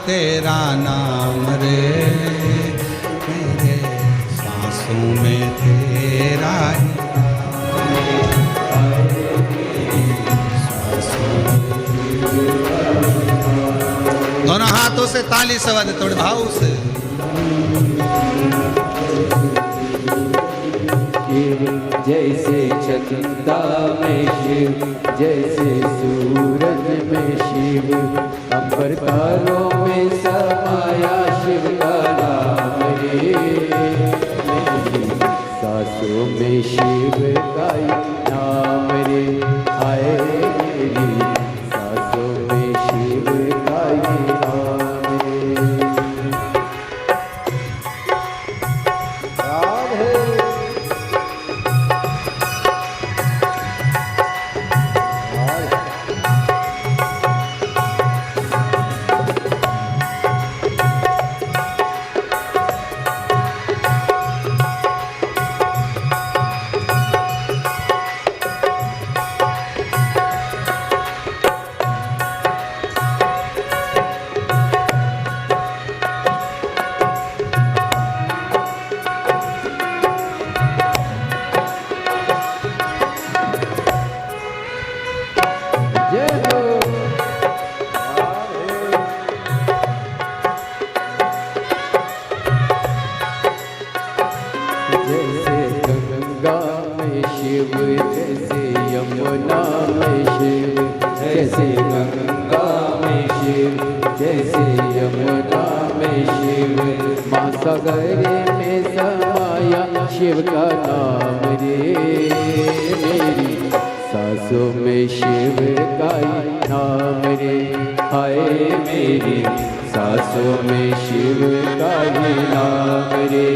तेरा नाम रे, मेरे सांसों में तेरा ही दोनों हाथों से ताली से बजाते थोड़े भाव से। जैसे चंदा में शिव, जैसे सूरज में शिव, अंबर तारों में समाया शिव का नाम रे, सांसों में शिव का नाम रे, हाय मेरी सांसों में शिव का नाम रे। जैसे यमुना में शिव, जैसे गंगा में शिव, जैसे यमुना में शिव, महासागर में समाया शिव का नाम रे, मेरी सांसों में शिव का नाम रे, हाय मेरी सांसों में शिव का नाम रे।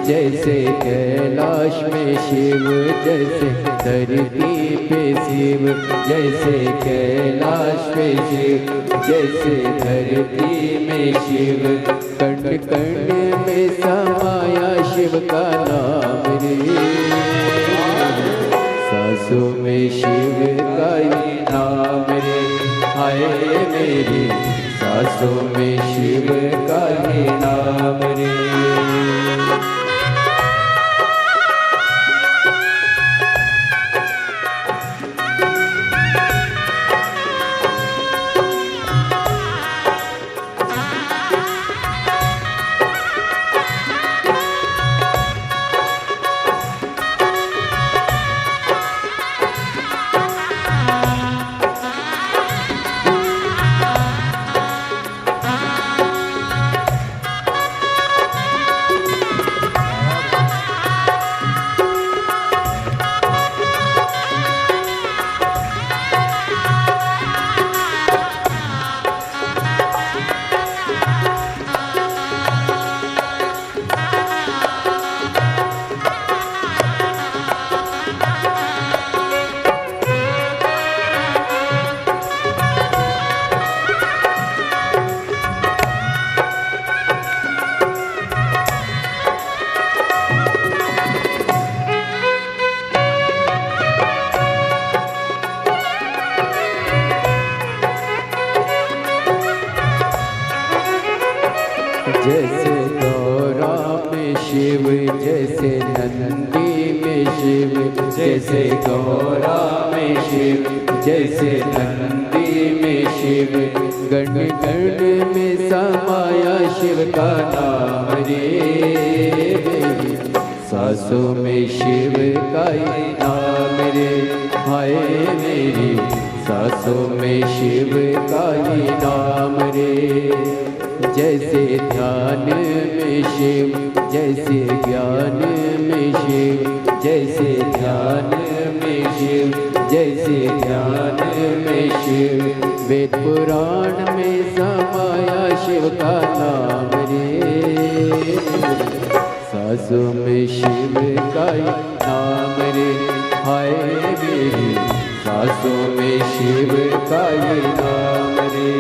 जैसे कैलाश में शिव, जैसे धरती पे शिव, जैसे कैलाश पे शिव, जैसे धरती में शिव, कण कण में समाया शिव का नाम रे, सांसों में शिव का नाम रे, हाय मेरी सांसों में शिव का नाम रे। जैसे गौरा में शिव, जैसे नंदी में शिव, जैसे गौरा में शिव, जैसे नंदी में शिव, गण गण में समाया शिव का नाम रे, सांसों में शिव का नाम रे, हाय मेरी सांसों में शिव का नाम रे। जैसे ध्यान में शिव, जैसे ज्ञान में शिव, जैसे ध्यान में शिव, जैसे ध्यान में शिव, वेद पुराण में समाया शिव का नाम रे, सांसों में शिव का नाम रे, हाय मेरी सांसों में शिव का नाम रे।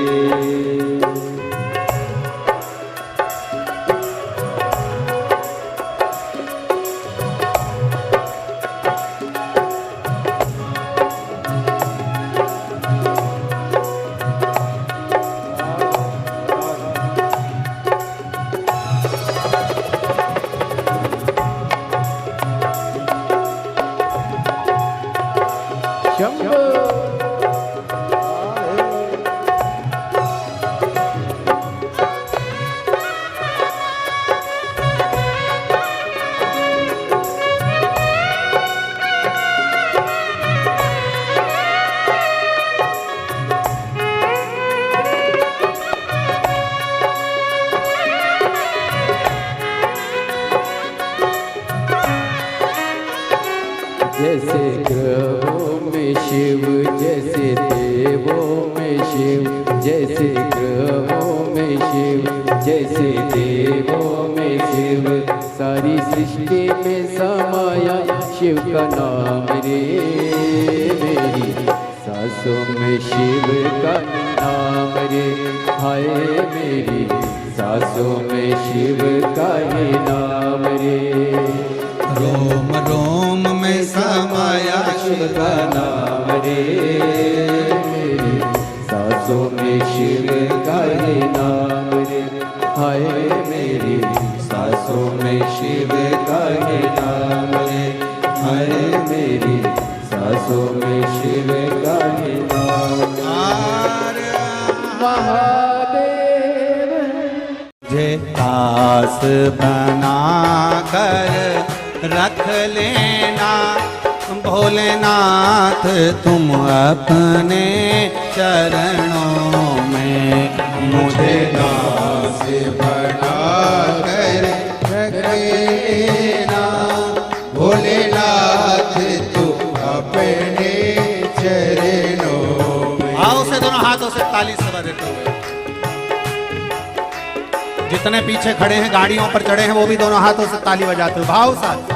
जैसे ग्रहों में शिव, जैसे देवों में शिव, जैसे ग्रहों में शिव, जैसे देवों में शिव। सारी सृष्टि में समाया शिव का नाम रे। मेरी सांसों में शिव का नाम रे। हाय मेरी सांसों में शिव का ही नाम रे। रोम रोम में समाया शिव का नाम रे। मेरी सांसों में शिव का ही नाम रे। हाय मेरी सांसों में शिव का ही नाम रे। हाय मेरी सांसों में शिव का ही नाम। महादेव जे दास बना कर रख लेना भोलेनाथ तुम अपने चरणों में। मुझे दास बना कर रख लेना भोलेनाथ तुम अपने चरणों में। आओ से दोनों हाथों से ताली से बजाते हुए। जितने पीछे खड़े हैं गाड़ियों पर चढ़े हैं वो भी दोनों हाथों से ताली बजाते हुए भाव साथ।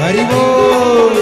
हरि बोल।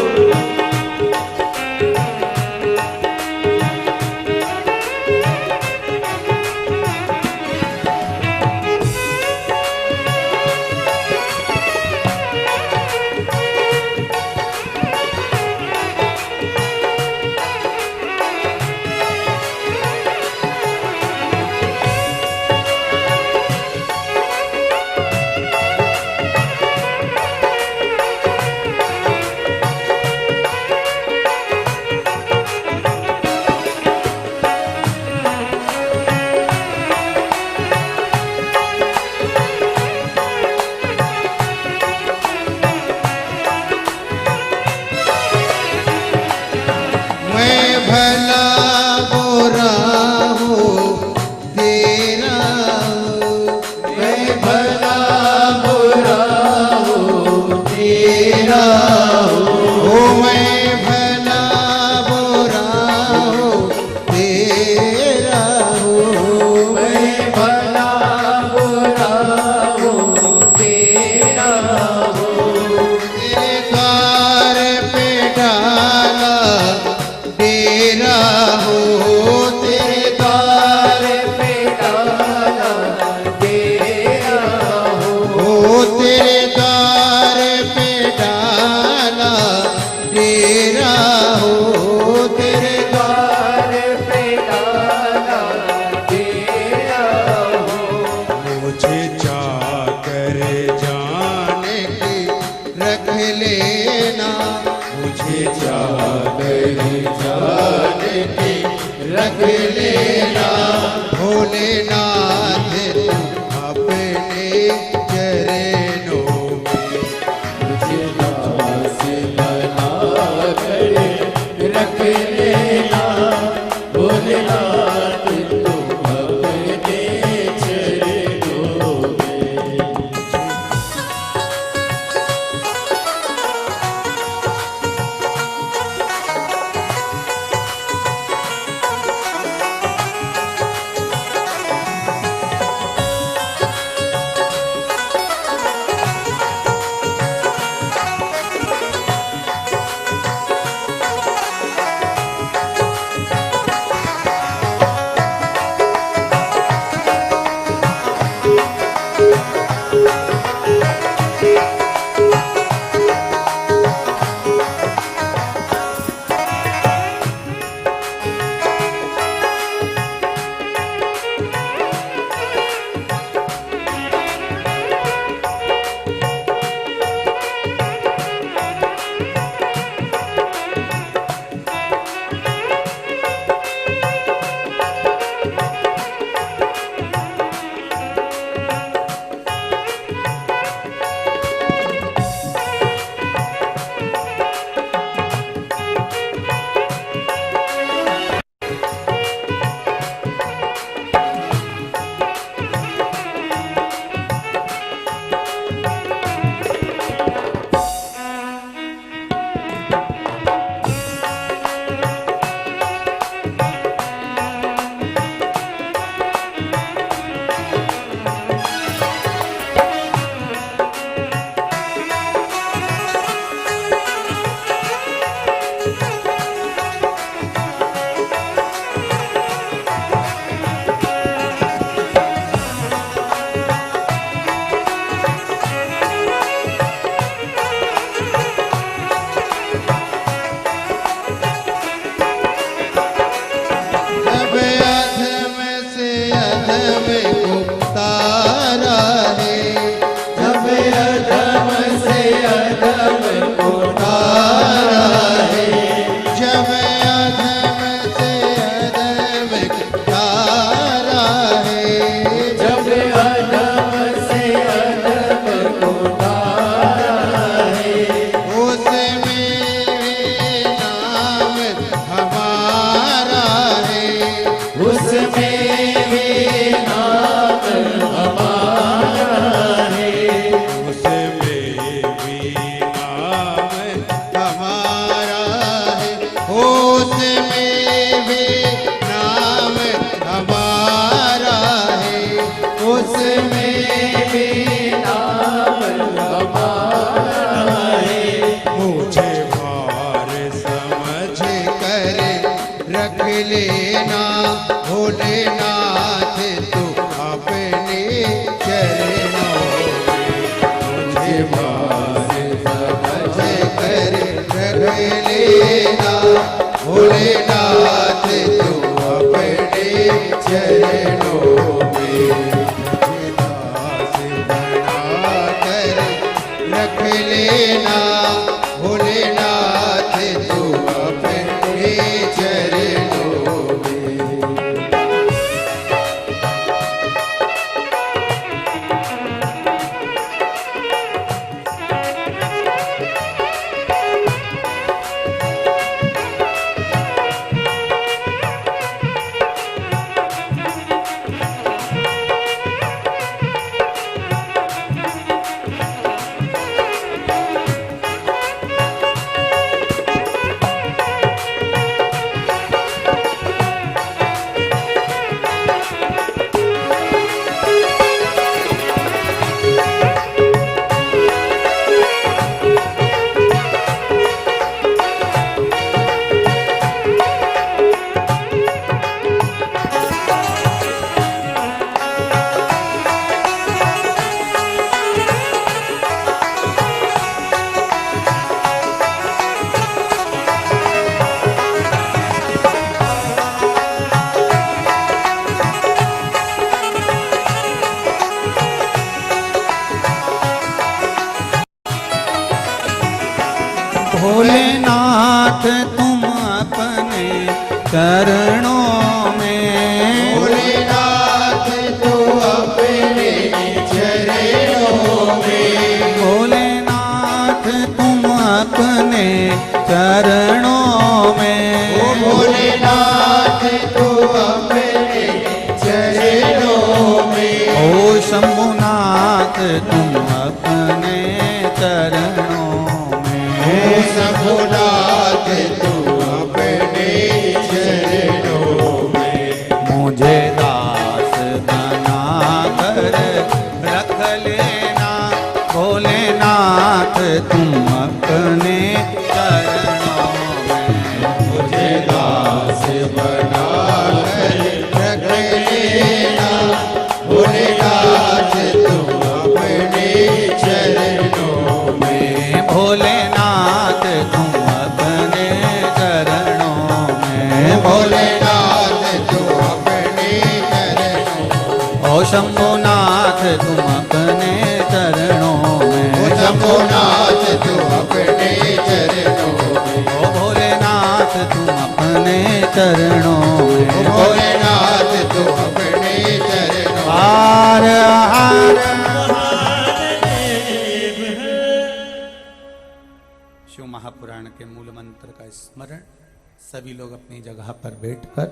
रख लेना भोलेनाथ अपने चरणों में। मुझे दास बना कर रख लेना भोलेनाथ तुम अपने चरणों में। रख लेना भोलेनाथ तू अपने चरणों में। भोलेनाथ तुम अपने चरणों में, भोलेनाथ तू अपने चरणों में, भोलेनाथ तुम अपने चरणों में, ओ भोलेनाथ तू अपने चरणों में, ओ शंभुनाथ तुम अपने चरणों में, शंभुनाथ तू अपने चरणों में, मुझे दास बना कर रख लेना भोलेनाथ तुम अपने चरणों में, मुझे दास बना कर रख लेना भोलेनाथ तू अपने चरणों में, भोलेनाथ तुम अपने चरणों में, भोलेनाथ तू अपने चरणों, ओ शंभुनाथ तुम अपने चरणों में, ओ शंभुनाथ तू अपने चरणों में, ओ भोलेनाथ तुम अपने चरणों में, ओ भोलेनाथ तू अपने चरणों में, हार हार शिव महापुराण के मूल मंत्र का स्मरण सभी लोग अपनी जगह पर बैठकर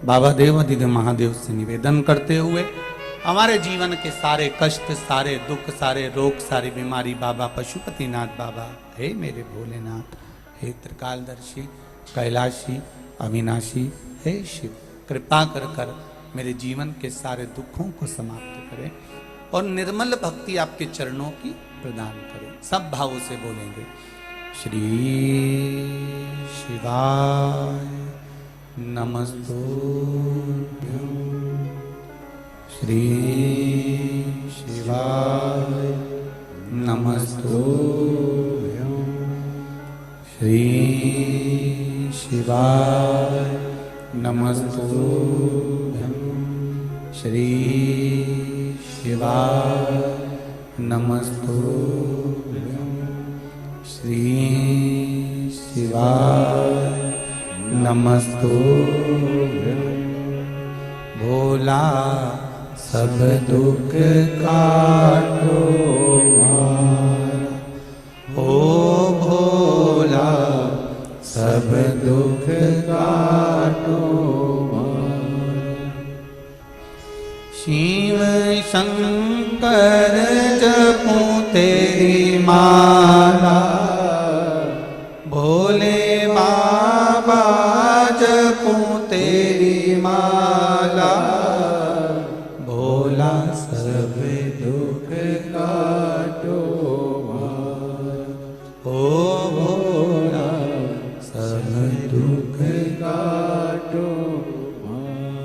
बाबा देवाधिदेव महादेव से निवेदन करते हुए हमारे जीवन के सारे कष्ट, सारे दुख, सारे रोग, सारी बीमारी बाबा पशुपतिनाथ बाबा, हे मेरे भोलेनाथ, हे त्रिकालदर्शी, कैलाशी, अविनाशी, हे शिव, कृपा कर मेरे जीवन के सारे दुखों को समाप्त करें और निर्मल भक्ति आपके चरणों की प्रदान करें। सब भावों से बोलेंगे श्री शिवाय नमस्तुभ्यं, श्री शिवाय नमस्तुभ्यं, श्री शिवाय नमस्तुभ्यं, श्री शिवाय नमस्तुभ्यं, श्री शिवाय नमस्तुभ्यं। भोला सब दुख काटो मारा, ओ भोला सब दुख काटो मारा। शिव शंकर जपूं तेरी माला, भोले बाबा जपूं तेरी माला, भोला सब दुख काटो मारा, ओ भोला सब दुख काटो मारा।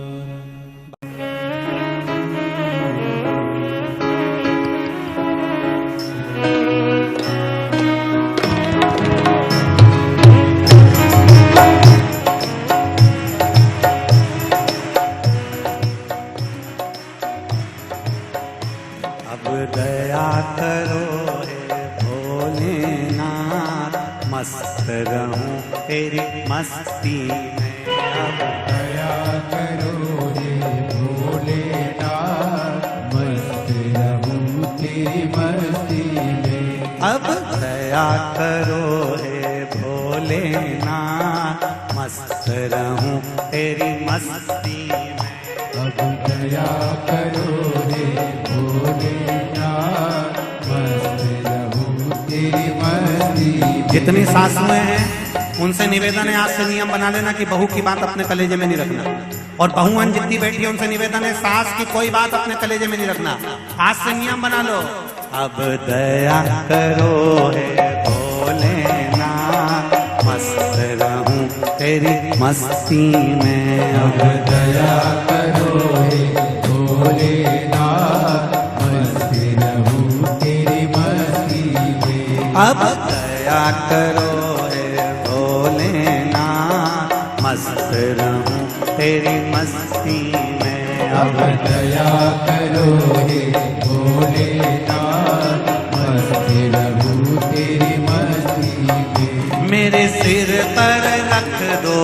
मस्त रहूं तेरी मस्ती में। अब दया करो रे भोलेनाथ, मस्त रहूं तेरी मस्ती में। अब दया करो हे भोलेनाथ, मस्त रहूं तेरी मस्ती में। अब दया करो रे भोलेनाथ, मस्त रहूं तेरी मस्ती में। जितनी सासुएं हैं उनसे निवेदन है, आज से नियम बना लेना कि बहू की बात अपने कलेजे में नहीं रखना। और बहुआन जितनी बैठी है उनसे निवेदन है, सास की कोई बात अपने कलेजे में नहीं रखना। आज से नियम बना लो। अब दया करो हे भोलेनाथ, मस्त रहूं तेरी मस्ती में। अब दया करो हे भोलेनाथ, मस्त रहूं तेरी मस्ती में। अब दया करो हे भोलेनाथ, मस्त रहूं तेरी मस्ती में। अब दया करो हे भोलेनाथ, मस्त रहूं तेरी मस्ती में। मेरे सिर पर रख दो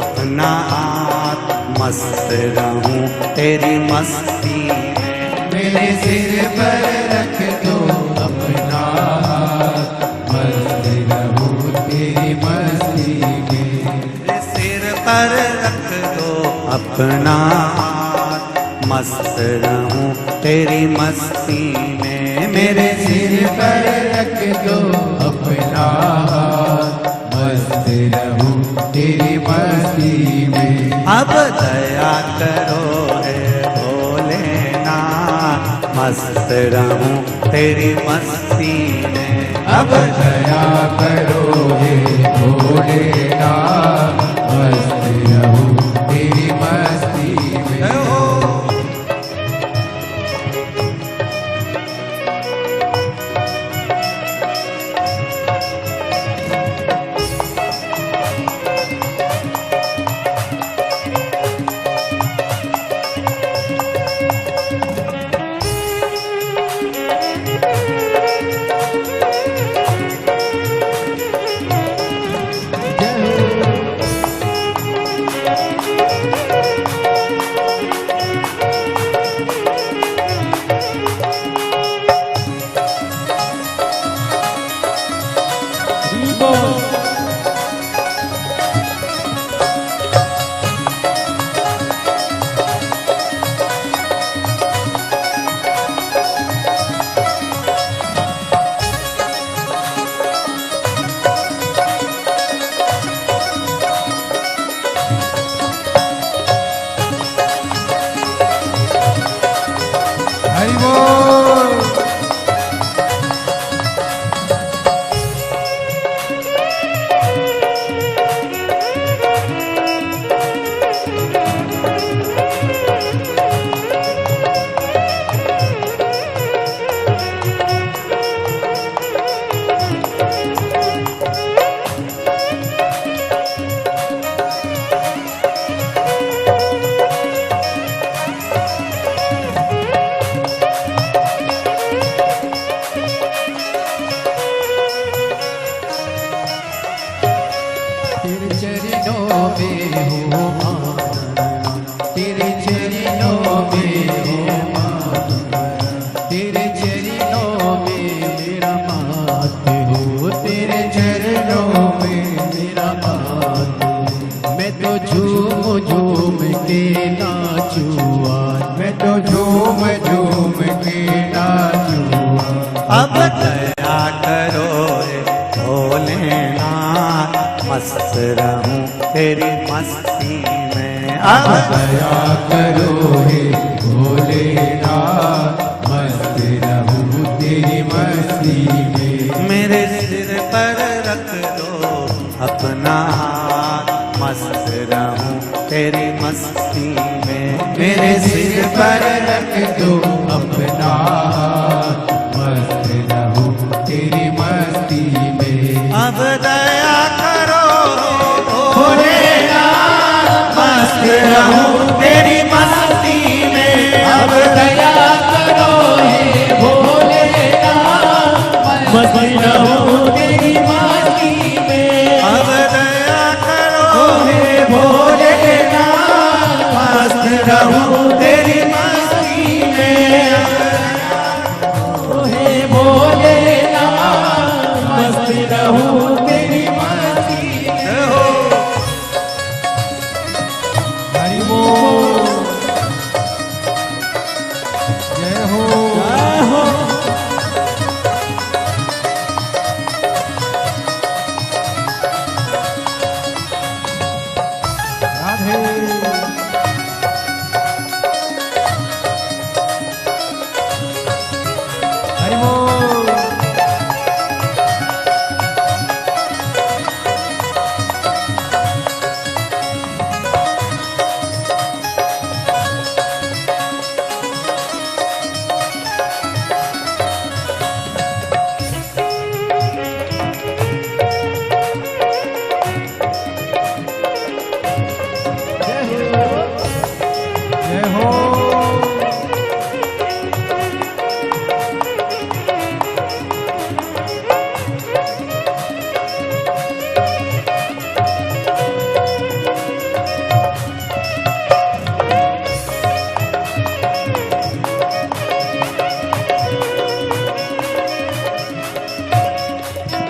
अपना हाथ, मस्त रहूं तेरी मस्ती में। मेरे सिर पर रख दो अपना हाथ, मस्त रहूं तेरी मस्ती में। मेरे सिर पर रख दो अपना हाथ, मस्त रहूं तेरी मस्ती में। मेरे सिर पर रख दो अपना हाथ, मस्त रहूं तेरी मस्ती में। अब दया करो हे भोलेनाथ, मस्त रहूं तेरी मस्ती में। अब दया करो हे भोलेनाथ, मस्त रहूं तेरी मस्ती में। हरि बोल। तेरे चरणों में हो आनंद, तेरे चरणों में हो आनंद, तेरे चरणों में मेरा मात हो, तेरे चरणों में मेरा मात। मैं तो झूम झूम के नाचूआ, मैं तो झूम झूम के नाचूआ। अब दया करो हे भोलेनाथ, मस्त रहूं तेरी मस्ती में। अब दया करो हे भोलेनाथ, मस्त रहूं तेरी मस्ती में। मेरे सिर पर रख दो अपना हाथ, मस्त रहूं तेरी मस्ती में। मेरे सिर पर रख दो अपना हाथ, मस्त रहूं तेरी मस्ती में। अब दया करो भोलेनाथ, मस्त रहूं तेरी मस्ती में। अब दया करो हे भोलेनाथ, मस्त रहूं तेरी मस्ती हे भोलेनाथ मस्त रहूं तेरी मस्ती में हे भोलेनाथ मस्त रहूं तेरी मस्ती में हो। हरि बोल जय हो जय हो। राधे हरि बोल जय हो।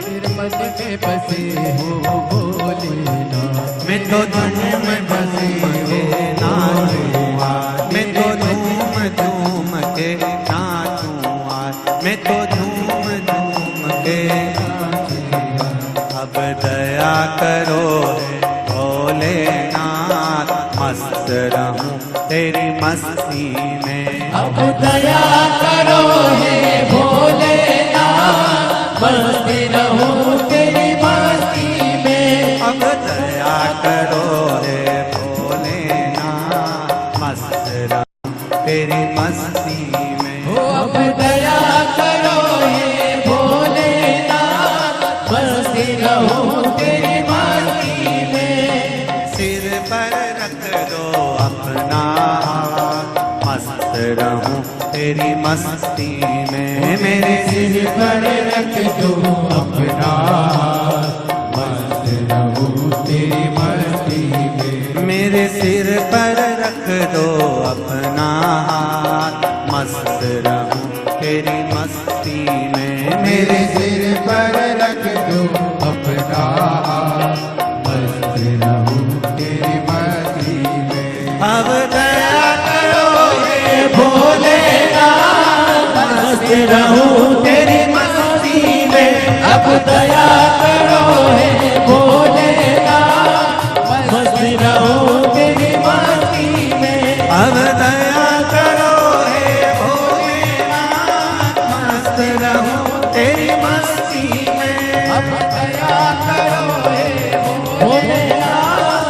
तेरे मन में बसे हो भोलेनाथ मैं तो धुन में बसे है नाचूंगा मैं तो झूम झूम के नाचूंगा मैं तो झूम झूम के नाचूंगा अब दया करो हे भोलेनाथ मस्त रहूं तेरी मस्ती में अब दया करो हे भोलेनाथ मस्त रहूं तेरी मस्ती में। अब दया करो हे भोलेनाथ मस्त रहूं तेरी मस्ती में हो अब दया करो हे भोलेनाथ मस्त रहूं तेरी मस्ती में। सिर पर रख दो अपना हाथ मस्त रहूं तेरी मस्ती में मेरे सिर पर रख दो अपना मस्त रहूं तेरी मस्ती में। मेरे सिर पर रख दो अपना हाथ मस्त रहूं तेरी मस्ती में मेरे सिर पर रख दो अपना मस्त रहूं तेरी मस्ती में। अब दया करो हे भोलेनाथ मस्त रहूं तेरी मस्ती में। अब दया करो हे भोलेनाथ मस्त रहूं तेरी मस्ती में। अब दया करो हे भोलेनाथ मस्त रहूं तेरी मस्ती में अब दया करो हे भोलेनाथ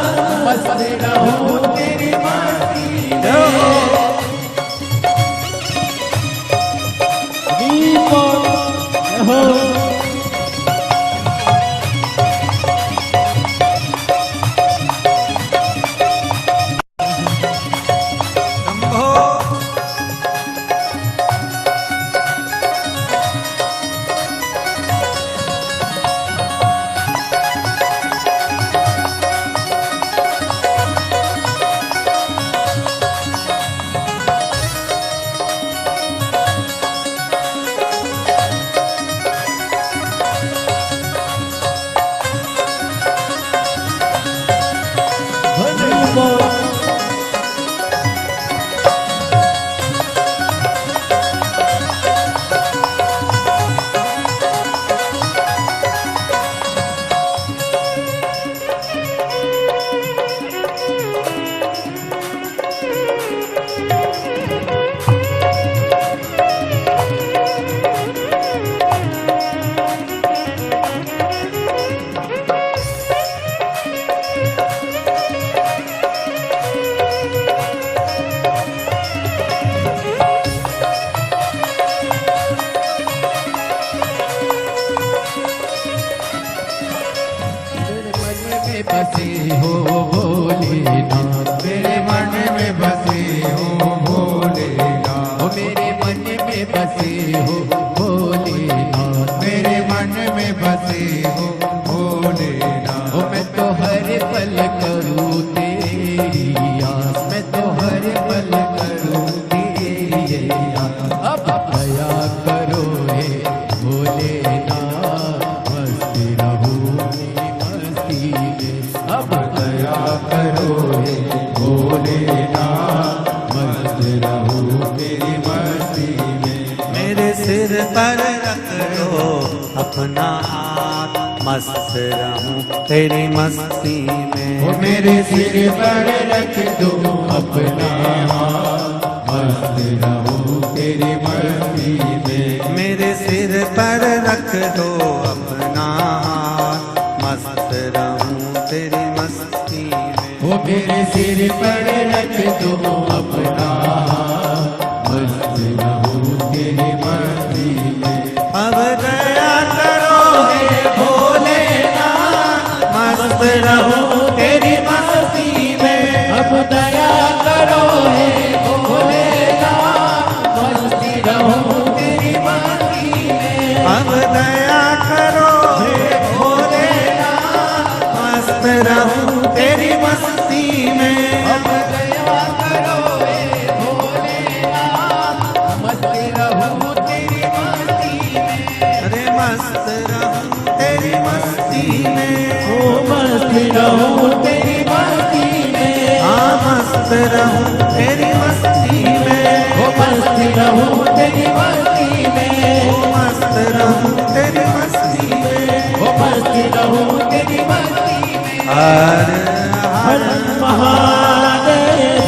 मस्त रहूं तेरी मस्ती में। हो शंभो बसे हो भोलेनाथ, मेरे मन में बसे हो भोलेनाथ, ओ मेरे मन में बसे हो भोलेनाथ, मेरे मन में बसे हो भोलेनाथ, ओ मैं तो हर पल अपना हाथ, मस्त रहूं तेरी मस्ती में। ओ मेरे सिर पर रख दो अपना हाथ, मस्त रहूं तेरी मस्ती में। मेरे सिर पर रख दो अपना हाथ, मस्त रहूं तेरी मस्ती में। ओ मेरे सिर पर रख दो अपना हाथ, मस्त रहूं तेरी मस्ती में। अब दया करो हे भोलेनाथ, मस्त रहूं तेरी मस्ती में। अब दया करो हे भोलेनाथ, मस्ती रहूं तेरी मस्ती में। अब दया करो हे भोलेनाथ, मस्त रहूं तेरी मस्ती में। अब दया करो हे भोलेनाथ, मस्ती रहूं तेरी मस्ती में। अरे मस्त रहूं तेरी मस्ती में। ओ मस्ती रहूं तेरी मस्ती में। हाँ मस्त रहूं तेरी मस्ती में। ओ मस्ती रहूं तेरी मस्ती में। ओ मस्त रहूं तेरी मस्ती में। ओ मस्ती रहूं तेरी मस्ती में। हर हर महादेव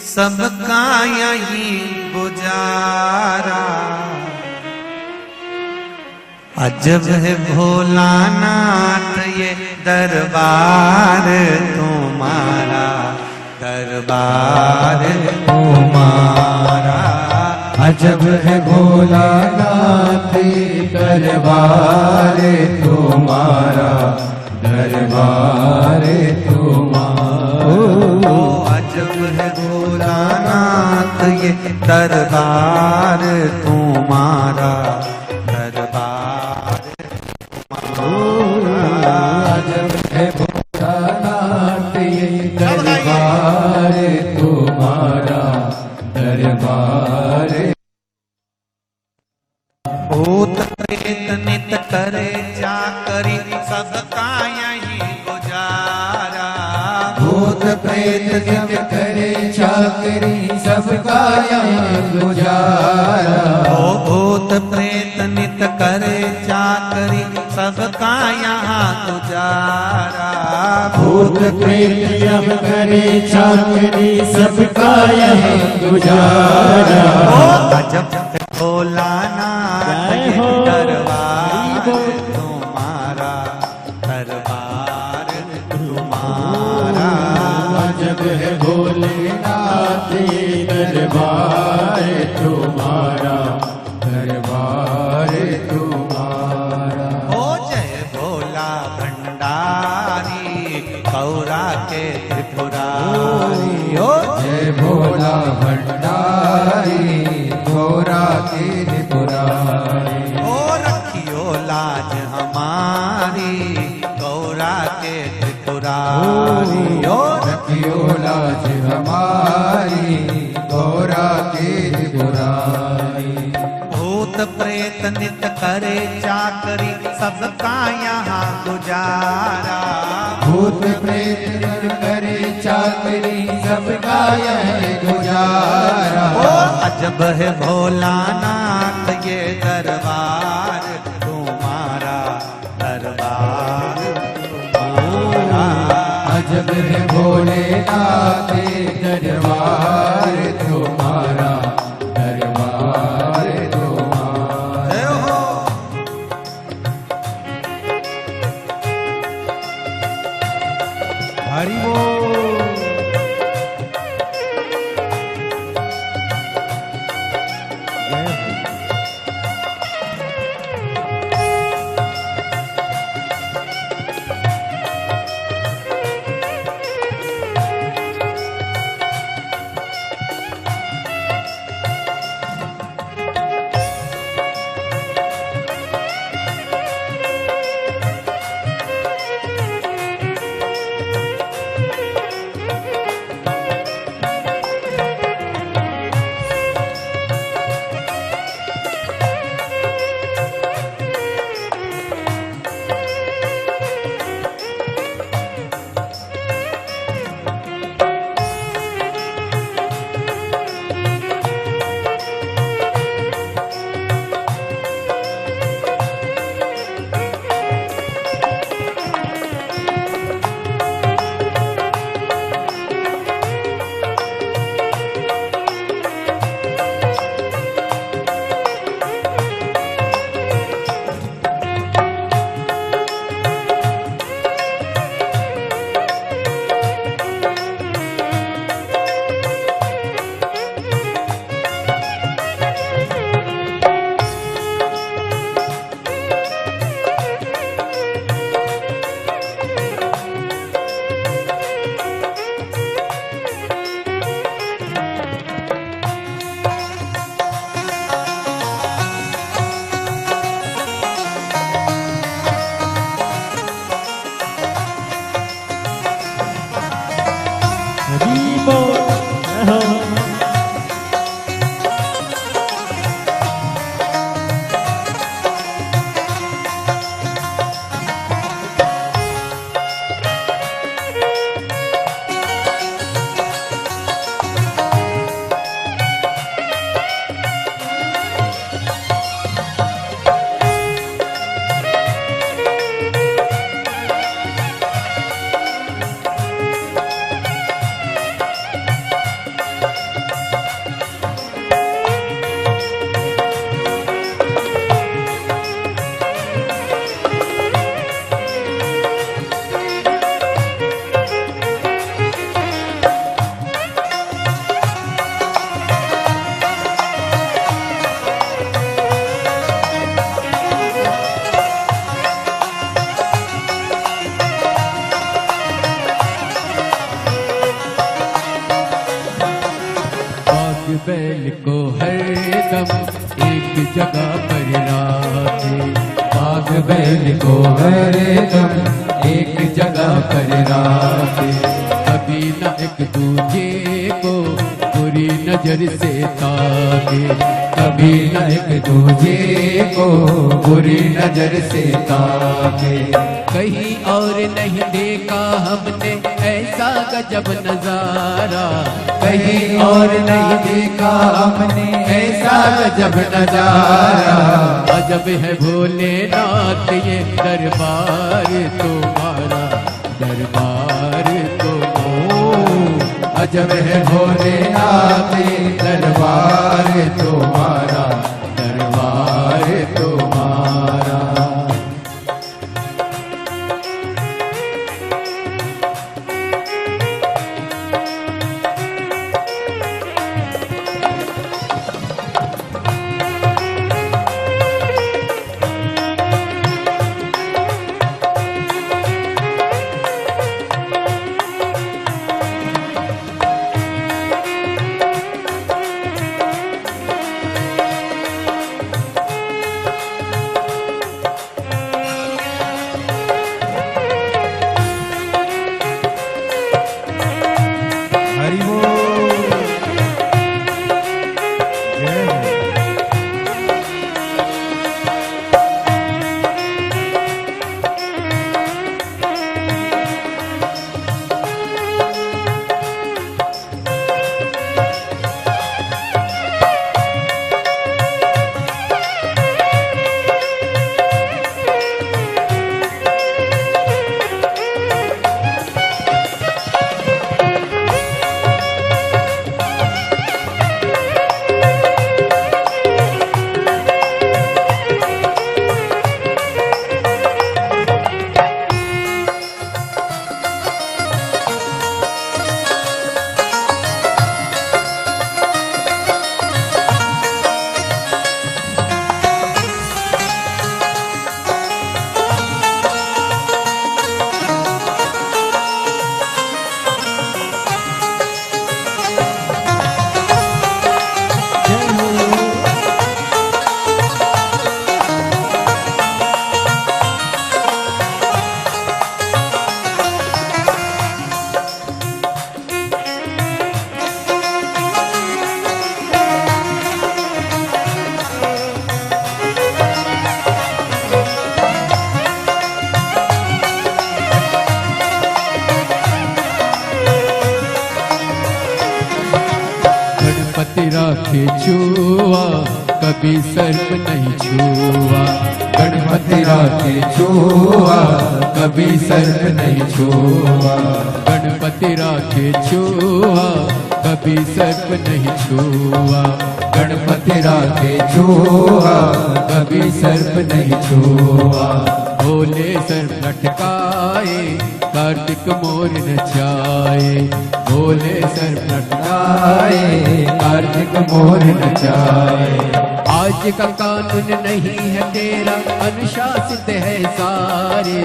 सबका यही गुजारा, अजब है भोलानाथ ये दरबार तुम्हारा, दरबार तुम्हारा। अजब है भोलानाथ दरबार तुम्हारा, दरबार तुम्हारा। ओ अजब है भोलानाथ ये दरबार तुम्हारा, दरबार तुम्हारा। अजब है भोलानाथ ये दरबार तुम्हारा, दरबार। भूत प्रेत नित करे जाकरी, सबका यही गुजारा। भूत प्रेत नित करे चाकरी, सबका यहाँ गुजारा। ओ भूत प्रेत नित करे चाकरी, सबका यहाँ गुजारा। भूत प्रेत जब करे चाकरी, सबका यहाँ गुजारा। ओ अजब है भोलानाथ ये दरबार तुम्हारा, दरबार तुम्हारा। अजब है भोलेनाथ ये दरबार तुम्हारा, दरबार तुम्हारा। ओ जय भोला भंडारी, गौरा के त्रिपुरारी। ओ जय भोला भंडारी, गौरा के त्रिपुरारी। ओ रखियो लाज हमारी, गौरा के त्रिपुरारी। ओ रखियो लाज हमारी, गौरा के त्रिपुरारी। भूत प्रेत नित करे चाकरी, सबका यहाँ गुजारा। भूत प्रेत जब करे चाकरी, सबका यह गुजारा। ओ अजब है भोलानाथ ये दरबार तुम्हारा, दरबार तुम्हारा। अजब है भोलेनाथ दरबार तुम्हारा, दरबार तुम्हारा। जय हो। हरि बोल। बैल को हरदम एक जगह पर राखे। कभी न एक दूजे को बुरी नजर से ताके, कभी न एक दूजे को बुरी नजर से ताके। कहीं और नहीं देखा हमने ऐसा गजब नजारा, कहीं और नहीं देखा हमने ऐसा गजब नजारा। अजब है भोलेनाथ ये दरबार तुम्हारा, दरबार तुम्हारा। अजब है भोलेनाथ ये दरबार तुम्हारा, दरबार तुम्हारा। राखे छुआ कभी सर्प नहीं छुआ, गणपति राखे छुआ कभी सर्प नहीं छुआ। गणपति राखे छुआ कभी सर्प नहीं छुआ, गणपति राखे छुआ कभी सर्प नहीं छुआ। भोले सर्प लटकाए कार्तिक मोर नचाए, भोले सर्प लटकाए कार्तिक मोर नचाए। आज का कानून नहीं है तेरा अनुशासित है सारे,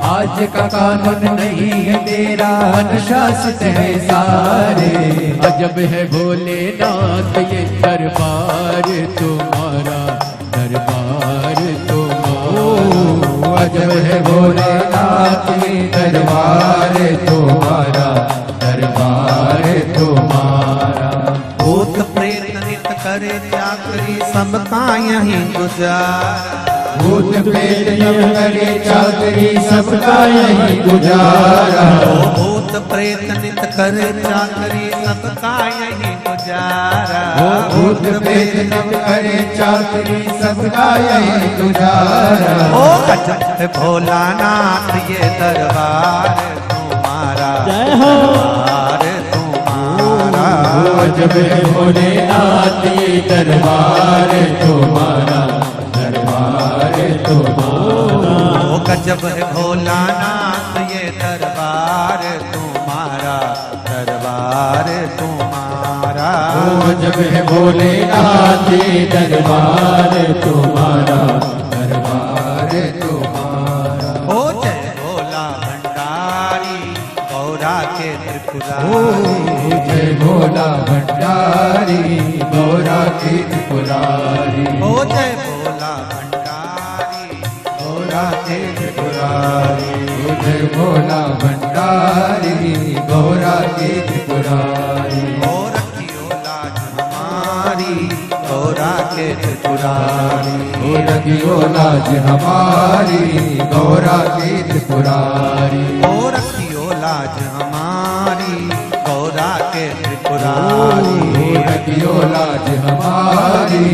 आज का कानून नहीं है तेरा अनुशासित है सारे। अजब है भोलेनाथ ये दरबार तुम्हारा, दरबार तुम्हारा। अजब है भोलेनाथ ये दरबार तुम्हारा, दरबार तुम्हारा। भूत प्रेत नित करे चाकरी सबका यहीं गुजारा, भूत प्रेत नित करे चाकरी सबका यहीं गुजारा। भूत प्रेत नित करे चाकरी सबका यहीं गुजारा, भूत प्रेत नित करे चाकरी सबका यहीं गुजारा। ओ अजब भोलानाथ ये दरबार तुम्हारा, जय हो दरबार तुम्हारा। अजब है भोलेनाथ ये दरबार तुम्हारा, दरबार तुम्हारा। ओ गजब है भोलानाथ ये दरबार तुम्हारा, दरबार तुम्हारा। अजब है भोलेनाथ ये दरबार तुम्हारा, दरबार तुम्हारा। ओ जय भोला भंडारी गौरा के त्रिपुरारी, जय भोला भंडारी गौरा के त्रिपुरारी। ओ जय भोला भंडारी गौरा के त्रिपुरारी, जय भोला भंडारी गौरा के त्रिपुरारी। और रखियो लाज हमारी गौरा के त्रिपुरारी, रखियो लाज हमारी गौरा के त्रिपुरारी, और रखियो लाज हमारी गौरा के त्रिपुरारी, रखियो लाज हमारी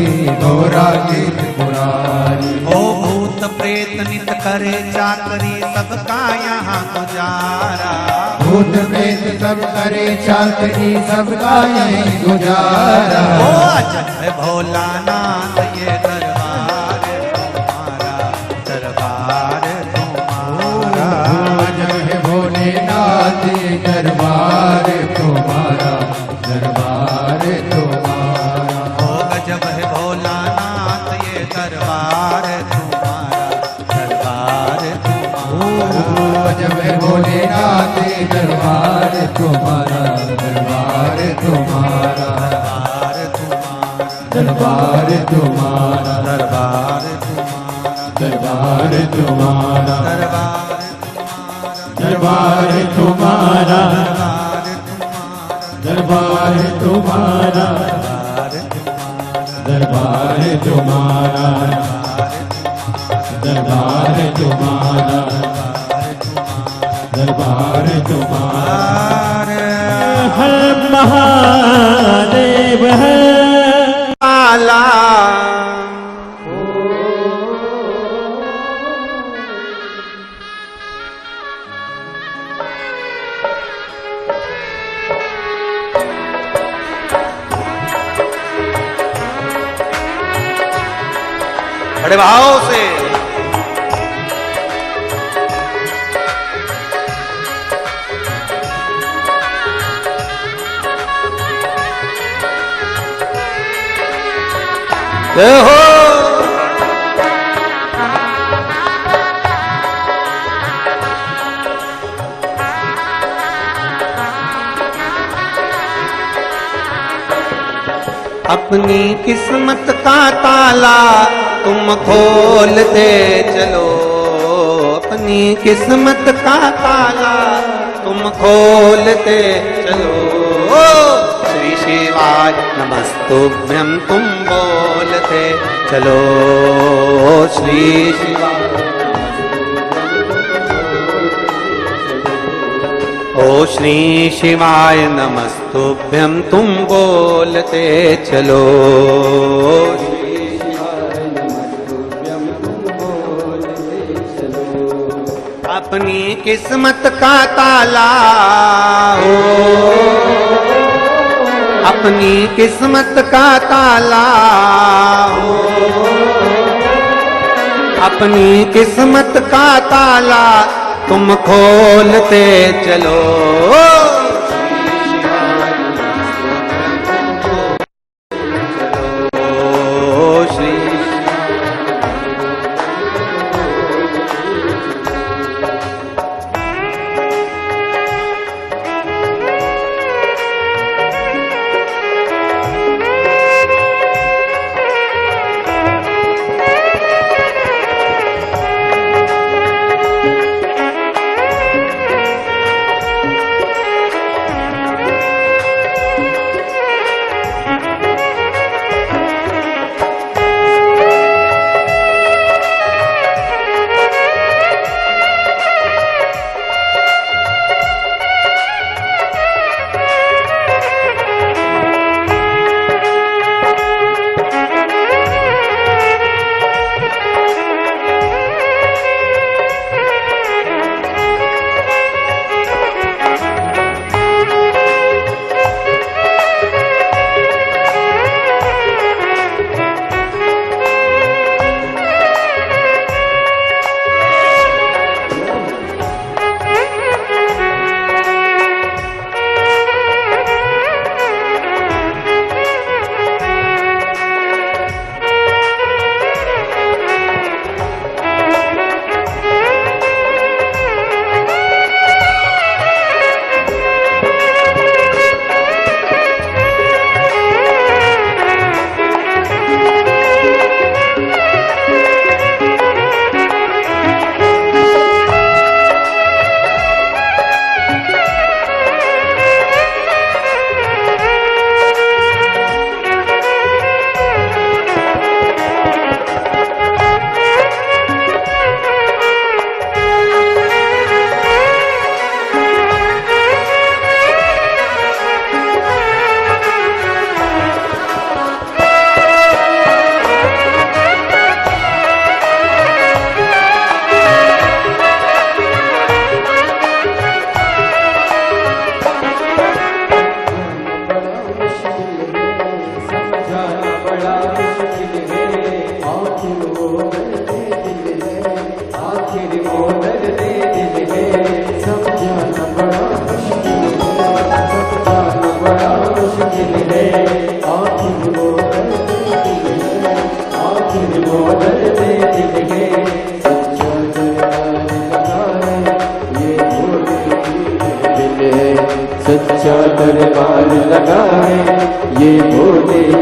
गौरा के त्रिपुरारी। ओ भूत प्रेत नित करे चाकरी सबका यहाँ गुजारा, भूत प्रेत सब करे चाकरी सबका यही गुजारा। ओ अजय भोलानाथ ये दरबार तुम्हारा, दरबार तुम्हारा, जय भोलेनाथ दरबार तुम्हारा, दरबार तुम्हारा। ओ गजब है भोलानाथ ये दरबार तुम्हारा, दरबार तुम्हारा, जब भोलेनाथ दरबार तुम्हारा, दरबार तुम्हारा, दरबार तुम्हारा, दरबार तुम्हारा, दरबार तुम्हारा, दरबार तुम्हारा, दरबार तुम्हारा, दरबार तुम्हारा, दरबार तुम्हारा, दरबार तुम्हारा, दरबार तुम्हारा, दरबार तुम्हारा। हर महादेव है आला। बड़े भाव से हो अपनी किस्मत का ताला तुम खोलते चलो, अपनी किस्मत का ताला तुम खोलते चलो। श्री शिवाय नमस्तुभ्यं तुम बोलते चलो, श्री शिवाय। ओ श्री शिवाय नमस्तुभ्यं तुम बोलते चलो, अपनी किस्मत का ताला हो, अपनी किस्मत का ताला हो, अपनी किस्मत का ताला तुम खोलते चलो।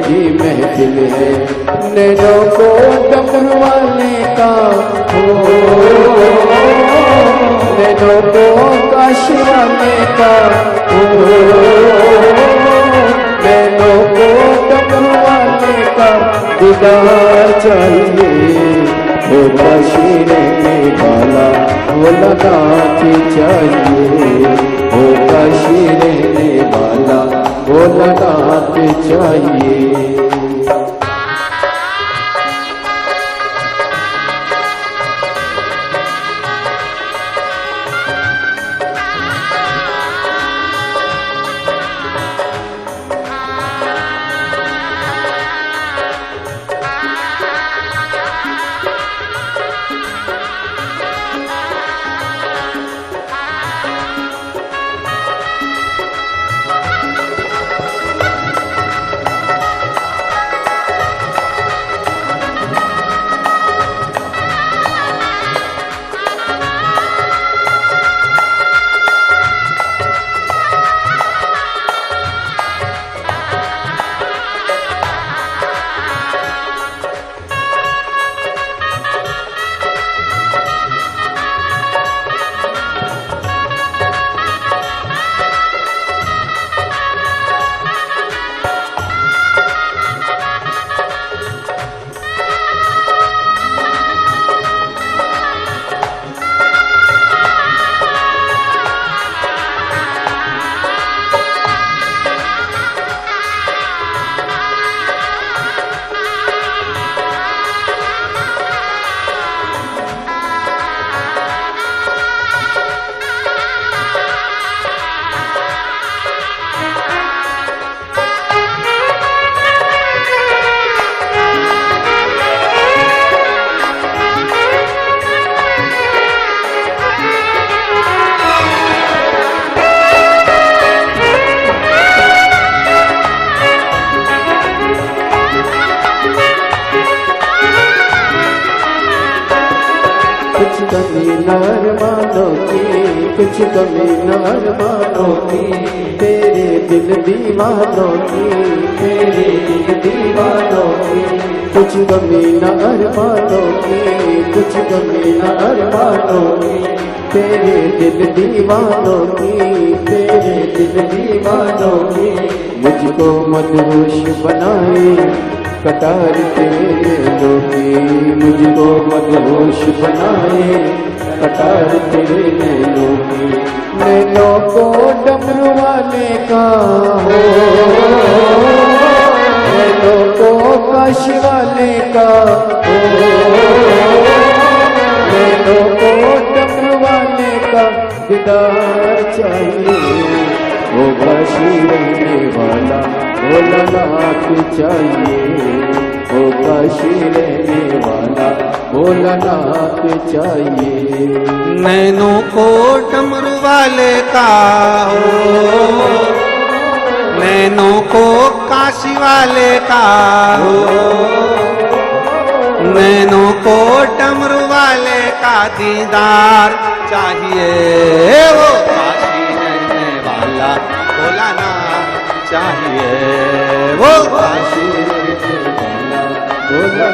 की महफिल है, नैनों को डमरू वाले का हो, नैनों को काशी वाले का हो, नैनों को डमरू वाले का दीदार चाहिए, वो काशी रहने वाला वो लगात चाहिए, वो काशी रहने वाला वो लगात चाहिए। कुछ कमी नरमानों की, कुछ कमी नरमानों की, तेरे दिल दीवानों की, तेरे दिल दीवानों की, कुछ कमी नरमानों की, कुछ कमी नरमानों की, तेरे दिल दीवानों की, तेरे दिल दीवानों की, मुझको मदहोश बनाए कटार तेरे नैनों की, मुझको मदहोश बनाए कटार तेरे नैनों की, नैनों को डमरू वाले का हो, नैनों को काशी वाले का हो, नैनों को डमरू वाले का दीदार चाहिए, वो काशी रहने वाला वो लगात चाहिए, वो काशी रहने वाला वो लगात चाहिए। नैनों को डमरू वाले का हो, नैनों को काशी वाले का हो, नैनों को डमरू वाले का दीदार चाहिए, वो काशी रहने वाला भोला ना चाहिए, वो काशी रहने वाला भोला